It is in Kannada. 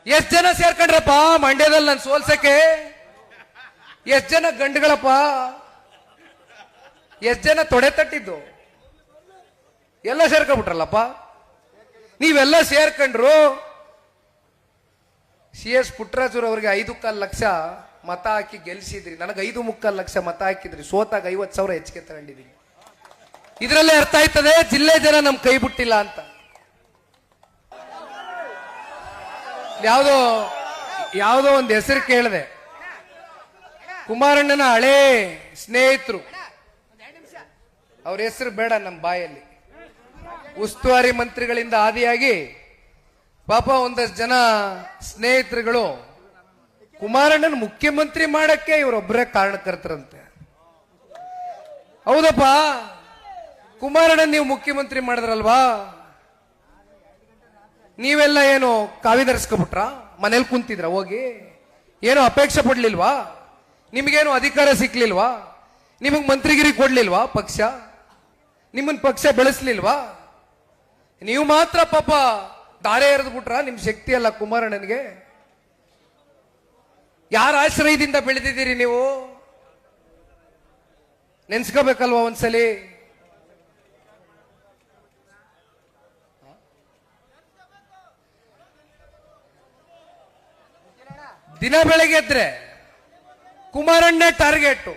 ಎಷ್ಟ್ ಜನ ಸೇರ್ಕೊಂಡ್ರಪ್ಪ ಮಂಡ್ಯದಲ್ಲಿ ನನ್ ಸೋಲ್ಸಕ್ಕೆ? ಎಷ್ಟ್ ಜನ ಗಂಡುಗಳಪ್ಪ? ಎಷ್ಟ್ ಜನ ತೊಡೆ ತಟ್ಟಿದ್ದು? ಎಲ್ಲ ಸೇರ್ಕೊಂಡ್ಬಿಟ್ರಲ್ಲಪ್ಪ. ನೀವೆಲ್ಲ ಸೇರ್ಕೊಂಡ್ರು. CS ಪುಟ್ಟರಾಜುರು ಅವ್ರಿಗೆ 5.25 ಲಕ್ಷ ಮತ ಹಾಕಿ ಗೆಲ್ಸಿದ್ರಿ. ನನಗೆ 5.25 ಲಕ್ಷ ಮತ ಹಾಕಿದ್ರಿ. ಸೋತಾಗ 50,000 ಹೆಚ್ಚಿಗೆ ತಗೊಂಡಿದ್ದೀನಿ. ಇದರಲ್ಲೇ ಅರ್ಥ ಆಯ್ತದೆ ಜಿಲ್ಲೆ ಜನ ನಮ್ ಕೈ ಬಿಟ್ಟಿಲ್ಲ ಅಂತ. ಯಾವುದೋ ಒಂದು ಹೆಸರು ಕೇಳಿದೆ. ಕುಮಾರಣ್ಣನ ಹಳೇ ಸ್ನೇಹಿತರು, ಅವ್ರ ಹೆಸರು ಬೇಡ ನಮ್ಮ ಬಾಯಲ್ಲಿ, ಉಸ್ತುವಾರಿ ಮಂತ್ರಿಗಳಿಂದ ಆದಿಯಾಗಿ ಪಾಪ ಒಂದಷ್ಟು ಜನ ಸ್ನೇಹಿತರುಗಳು ಕುಮಾರಣ್ಣನ ಮುಖ್ಯಮಂತ್ರಿ ಮಾಡಕ್ಕೆ ಇವರೊಬ್ಬರೇ ಕಾರಣಕರ್ತರಂತೆ. ಹೌದಪ್ಪ, ಕುಮಾರಣ್ಣನ ನೀವು ಮುಖ್ಯಮಂತ್ರಿ ಮಾಡಿದ್ರಲ್ವಾ? ನೀವೆಲ್ಲ ಏನು ಕಾವಿ ಧರಿಸ್ಕೊಬಿಟ್ರ? ಮನೇಲಿ ಕುಂತಿದ್ರ? ಹೋಗಿ ಏನು ಅಪೇಕ್ಷೆ ಪಡ್ಲಿಲ್ವಾ? ನಿಮ್ಗೇನು ಅಧಿಕಾರ ಸಿಕ್ಲಿಲ್ವಾ? ನಿಮಗ್ ಮಂತ್ರಿಗಿರಿ ಕೊಡ್ಲಿಲ್ವಾ ಪಕ್ಷ? ನಿಮ್ಮನ್ ಪಕ್ಷ ಬೆಳೆಸ್ಲಿಲ್ವಾ? ನೀವು ಮಾತ್ರ ಪಾಪ ದಾರೆ ಎರೆದು ಬಿಟ್ರ? ನಿಮ್ ಶಕ್ತಿ ಅಲ್ಲ ಕುಮಾರಣ್ಣನಿಗೆ. ಯಾರ ಆಶ್ರಯದಿಂದ ಬೆಳೆದಿದ್ದೀರಿ ನೀವು? ನೆನ್ಸ್ಕೋಬೇಕಲ್ವಾ ಒಂದ್ಸಲಿ. ದಿನ ಬೆಳಗ್ಗೆ ಎದ್ರೆ ಕುಮಾರಣ್ಣ ಟಾರ್ಗೆಟ್.